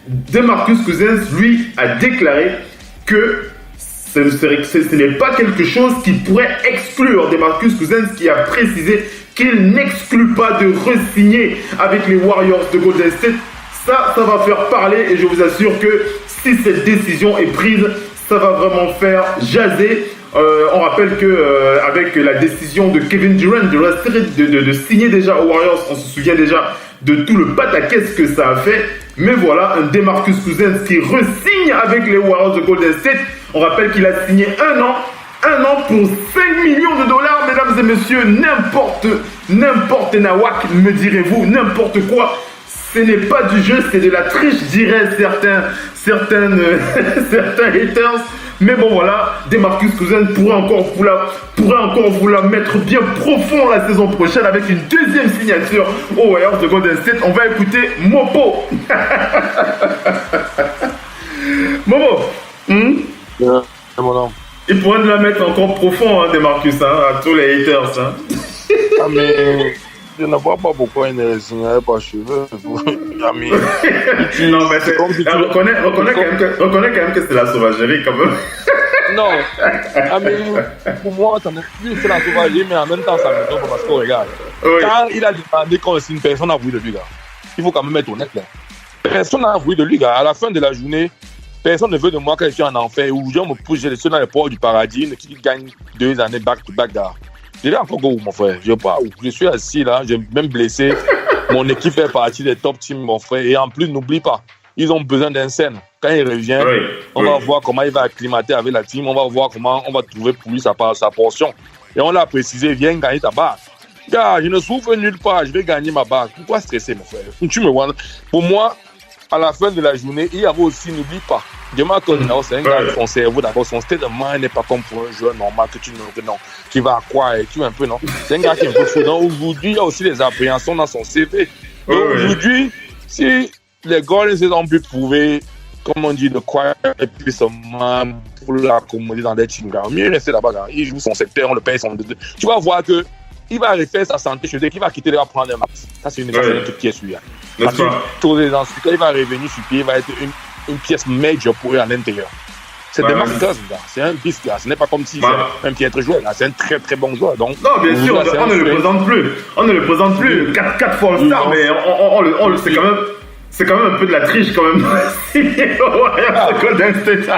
DeMarcus Cousins, lui, a déclaré que ce n'est pas quelque chose qui pourrait exclure DeMarcus Cousins, qui a précisé qu'il n'exclut pas de re-signer avec les Warriors de Golden State. Ça va faire parler et je vous assure que si cette décision est prise, ça va vraiment faire jaser. On rappelle que avec la décision de Kevin Durant de signer déjà aux Warriors, on se souvient déjà de tout le pataquès que ça a fait. Mais voilà, un DeMarcus Cousins qui re-signe avec les Warriors de Golden State. On rappelle qu'il a signé un an pour 5 millions de dollars, mesdames et messieurs. N'importe nawak, me direz-vous, n'importe quoi. Ce n'est pas du jeu, c'est de la triche, diraient certains haters. Mais bon voilà, DeMarcus Cousins pourrait encore vous la mettre bien profond la saison prochaine avec une deuxième signature aux Warriors de Golden State. On va écouter Mopo. Momo. Il pourrait nous la mettre encore profond, hein, DeMarcus, à tous les haters. Hein. Ah mais je ne vois pas pourquoi il ne signerait pas cheveux. Non mais reconnais quand même que c'est la sauvagerie quand même. Non, mais pour moi, c'est la sauvagerie, mais en même temps, ça me donne parce que regarde, quand il a demandé qu'on signe, personne n'a voulu de lui, gars. Il faut quand même être honnête là. Personne n'a voulu de lui, gars. À la fin de la journée, personne ne veut de moi quand je suis en enfer. Ou je me pousse, je suis dans les ports du paradis, qui gagne 2 années back-to-back, gars. Je vais encore où, mon frère? Je suis assis là, j'ai même blessé. Mon équipe fait partie des top teams, mon frère. Et en plus, n'oublie pas, ils ont besoin d'un scène. Quand il revient, on va voir comment il va acclimater avec la team. On va voir comment on va trouver pour lui sa portion. Et on l'a précisé, viens gagner ta barre. Gars, je ne souffre nulle part, je vais gagner ma barre. Pourquoi stresser, mon frère? Tu me vois. Pour moi, à la fin de la journée, il y avait aussi, n'oublie pas, DeMarcus Cousins, c'est un gars, son cerveau, d'accord, son state of mind n'est pas comme pour un joueur normal que qui va croire et tout un peu, non. C'est un gars qui est un peu fou. Donc aujourd'hui, il y a aussi des appréhensions dans son CV. Donc aujourd'hui, si les Golden ont pu prouver, comme on dit, de quoi et puis seulement pour l'accommoder dans des teams, mieux rester là-bas, il joue son secteur, on le paye son. Tu vas voir que il va refaire sa santé chez lui, qu'il va quitter, il va prendre un max. Ça, c'est une équipe qui est celui-là. Parce que tous les ans, quand il va revenir sur pied, il va être une pièce major pour eux à l'intérieur. C'est des marqueurs, c'est un beast, là. Ce n'est pas comme si c'est un piètre joueur, là. C'est un très très bon joueur. Donc, non, bien sûr, on ne le présente plus. On ne le présente plus. 4 fois All-Star, mais c'est quand même un peu de la triche, quand même. Golden State.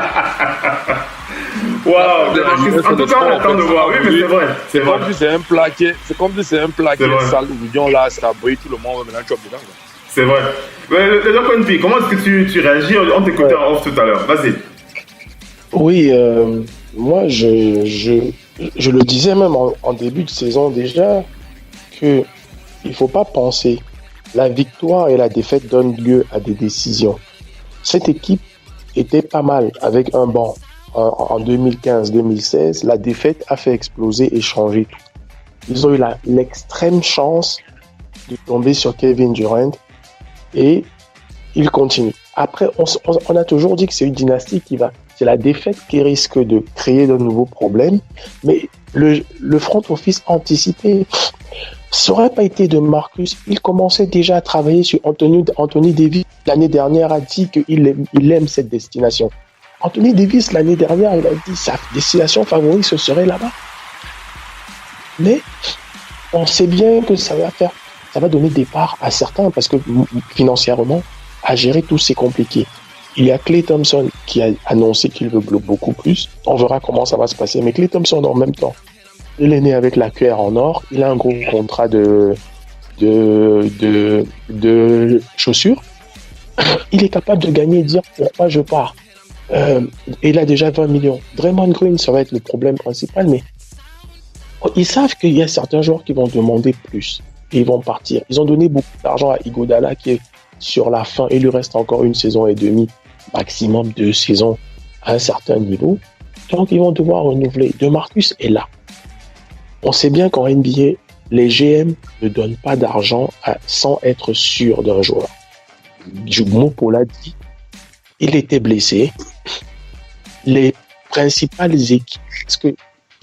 Waouh, en tout cas, on attend de voir. Oui, mais c'est vrai. C'est comme si c'est un plaqué. C'est comme si c'est un plaqué sale. Où là, ça brille, tout le monde va mettre un job dedans. C'est vrai. Le Doc NP, comment est-ce que tu réagis? On t'écoutait en off tout à l'heure. Vas-y. Oui, moi, je le disais même en début de saison déjà que il faut pas penser. La victoire et la défaite donnent lieu à des décisions. Cette équipe était pas mal avec un banc. En 2015-2016, la défaite a fait exploser et changer tout. Ils ont eu l'extrême chance de tomber sur Kevin Durant et ils continuent. Après, on a toujours dit que c'est une dynastie c'est la défaite qui risque de créer de nouveaux problèmes, mais le front office anticipé. Ça n'aurait pas été de Marcus, il commençait déjà à travailler sur Anthony Davis. L'année dernière a dit qu'il aime cette destination. Anthony Davis, l'année dernière, il a dit sa destination favorite, ce serait là-bas. Mais on sait bien que ça va donner des parts à certains parce que financièrement, à gérer tout, c'est compliqué. Il y a Klay Thompson qui a annoncé qu'il veut beaucoup plus. On verra comment ça va se passer. Mais Klay Thompson, en même temps, il est né avec la cuillère en or. Il a un gros contrat de chaussures. Il est capable de gagner et dire pourquoi je pars. Il a déjà 20 millions. Draymond Green, ça va être le problème principal, mais ils savent qu'il y a certains joueurs qui vont demander plus et ils vont partir. Ils ont donné beaucoup d'argent à Iguodala qui est sur la fin. Il lui reste encore 1 saison et demie, maximum 2 saisons à un certain niveau. Donc ils vont devoir renouveler. DeMarcus est là. On sait bien qu'en NBA, les GM ne donnent pas d'argent sans être sûr d'un joueur. Mopo l'a dit. Il était blessé. Les principales équipes, parce que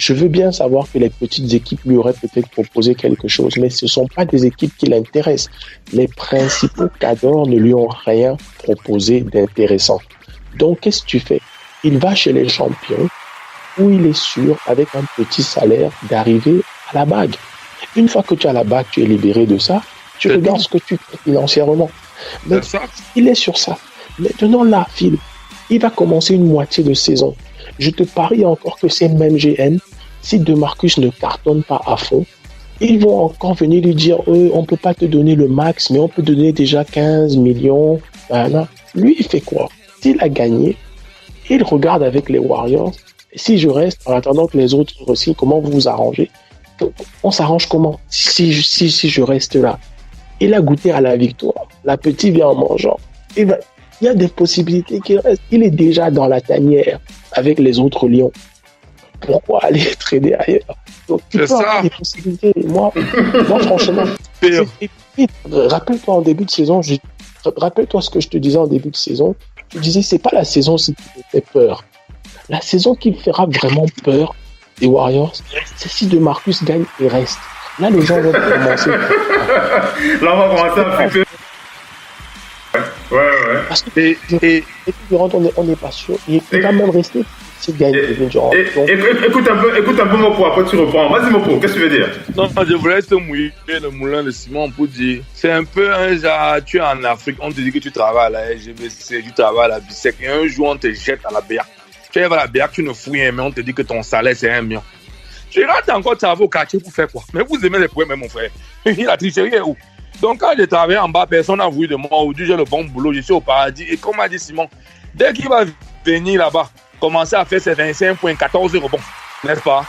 Je veux bien savoir que les petites équipes lui auraient peut-être proposé quelque chose, mais ce ne sont pas des équipes qui l'intéressent. Les principaux cadors ne lui ont rien proposé d'intéressant. Donc, qu'est-ce que tu fais? Il va chez les champions où il est sûr, avec un petit salaire, d'arriver à la bague. Une fois que tu as la bague, tu es libéré de ça, tu regardes ce que tu fais financièrement. Mais il est sur ça. Maintenant, là, Phil, il va commencer une moitié de saison. Je te parie encore que ces mêmes GN, si DeMarcus ne cartonne pas à fond, ils vont encore venir lui dire on ne peut pas te donner le max, mais on peut donner déjà 15 millions. Voilà. Lui, il fait quoi? S'il a gagné, il regarde avec les Warriors. Si je reste, en attendant que les autres aussi, comment vous vous arrangez? On s'arrange comment si je reste là? Il a goûté à la victoire. La petite vient en mangeant. Il y a des possibilités qu'il reste. Il est déjà dans la tanière avec les autres lions. Pourquoi aller trader ailleurs? Donc, tu peux avoir des possibilités. Moi franchement, rappelle-toi en début de saison, rappelle-toi ce que je te disais en début de saison. Je disais, c'est pas la saison qui me fait peur. La saison qui me fera vraiment peur des Warriors, c'est si DeMarcus gagne et reste. Là, les gens vont commencer. Là, on va commencer à flipper. Ouais. Parce que Durant, on n'est pas sûr. Il va même rester s'il gagne Kevin Durant. Écoute un peu Mopo, après tu reprends. Vas-y Mopo, qu'est-ce que tu veux dire? Non, je voulais te mouiller le moulin de Simon pour dire. C'est un peu un genre, tu es en Afrique, on te dit que tu travailles à la LGBC, tu travailles à la BISEC, et un jour on te jette à la BIAC. Tu arrives à la BIAC, tu ne fouilles rien, mais on te dit que ton salaire c'est 1 million. Tu rentres encore travailler au quartier pour faire quoi? Mais vous aimez les problèmes, mon frère. La tricherie est où? Donc, quand j'ai travaillé en bas, personne n'a voulu de moi. Aujourd'hui, j'ai le bon boulot, je suis au paradis. Et comme a dit Simon, dès qu'il va venir là-bas, commencer à faire ses 25,14 rebonds, n'est-ce pas?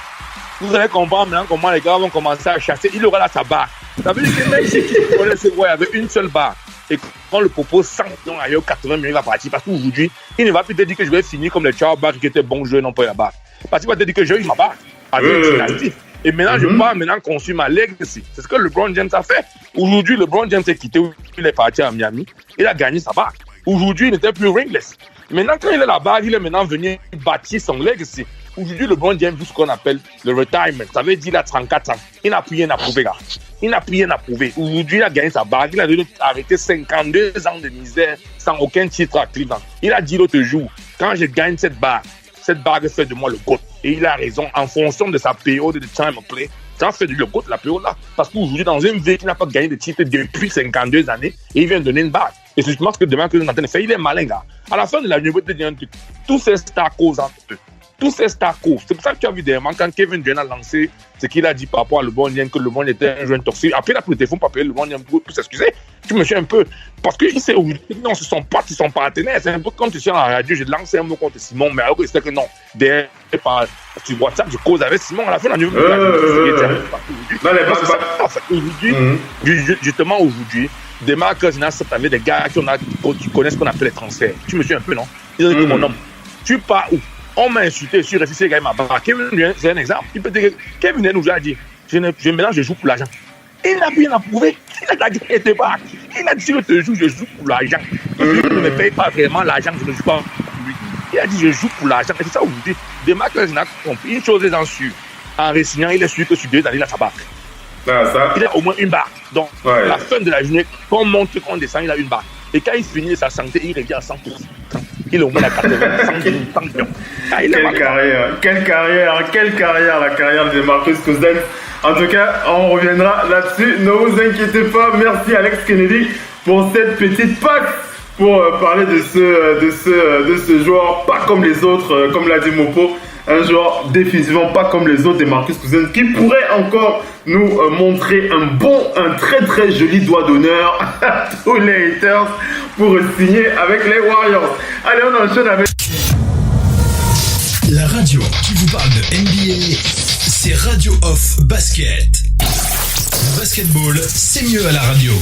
Vous allez comprendre maintenant comment les gars vont commencer à chasser. Il aura là sa barre. Ça veut dire que même si tu connais ce il y avait une seule barre, et quand on le propose 100 millions ailleurs, 80 millions, il va partir. Parce qu'aujourd'hui, il ne va plus te dire que je vais finir comme les Charles Barkley qui étaient bons joueurs, non pas la barre. Parce qu'il va te dire que j'ai eu ma barre. Et maintenant, je pars maintenant construire ma legacy. C'est ce que LeBron James a fait. Aujourd'hui, LeBron James s'est quitté, il est parti à Miami. Il a gagné sa bague. Aujourd'hui, il n'était plus ringless. Maintenant, quand il est là-bas, il est maintenant venu bâtir son legacy. Aujourd'hui, LeBron James joue ce qu'on appelle le retirement. Ça veut dire qu'il a 34 ans. Il n'a plus rien à prouver, gars. Il n'a plus rien à prouver. Aujourd'hui, il a gagné sa bague. Il a arrêté 52 ans de misère sans aucun titre à Cleveland. Il a dit l'autre jour, quand je gagne cette bague fait de moi le GOAT. Et il a raison, en fonction de sa période de time of play, ça fait du le GOAT, la période là. Parce qu'aujourd'hui, dans une vie qui n'a pas gagné de titre depuis 52 années, et il vient de donner une bague. Et c'est justement ce que demain que nous entendons faire. Il est malin, gars. À la fin de la nuit, je vais te dire un truc. Tous ces stars causent entre eux. Tous ces stars causent. C'est pour ça que tu as vu dernièrement, quand Kevin Durant a lancé ce qu'il a dit par rapport à LeBron James, que LeBron était un jeune toxique. Après, il a pris le téléphone pour appeler LeBron James pour s'excuser. Tu me suis un peu. Parce que c'est non, ce sont pas qui sont partenaires. C'est un peu comme tu sais à la radio, j'ai lancé un mot contre Simon, mais alors que c'était que non. Derrière, sur WhatsApp, je cause avec Simon. À la fin, on a justement, aujourd'hui, des marques, cette année, des gars qui connaissent ce qu'on appelle les transferts. Tu me suis un peu, non? Ils ont dit que mon homme, tu pars où? On m'a insulté sur le FCC, m'a barré. Kevin Durant, c'est un exemple. Il peut dire que Kevin Durant nous a dit maintenant, je joue pour l'argent. Il n'a rien à prouver. Il a dit qu'il était pas. Il a dit que je joue pour l'argent. Il ne me paye pas vraiment l'argent, je ne joue pas pour lui. Il a dit je joue pour l'argent. Et c'est ça aujourd'hui. Des marques n'a compris. Une chose est en sûr. En résignant, il est sûr que sur 2 années, il a sa barre. Il a au moins une barre. Donc, à la fin de la journée, quand on monte, quand on descend, il a une barre. Et quand il finit sa santé, il revient à 100%. Il est au moins à 80, 100 millions. Quelle carrière, la carrière de Marcus Cousins. En tout cas, on reviendra là-dessus. Ne vous inquiétez pas. Merci Alex Kennedy pour cette petite passe pour parler de ce joueur pas comme les autres, comme l'a dit Mopo. Un joueur définitivement pas comme les autres des Marcus Cousins qui pourrait encore nous montrer un très très joli doigt d'honneur à tous les haters pour signer avec les Warriors. Allez, on enchaîne avec la radio qui vous parle de NBA, c'est Radio Off Basket. Le basketball, c'est mieux à la radio.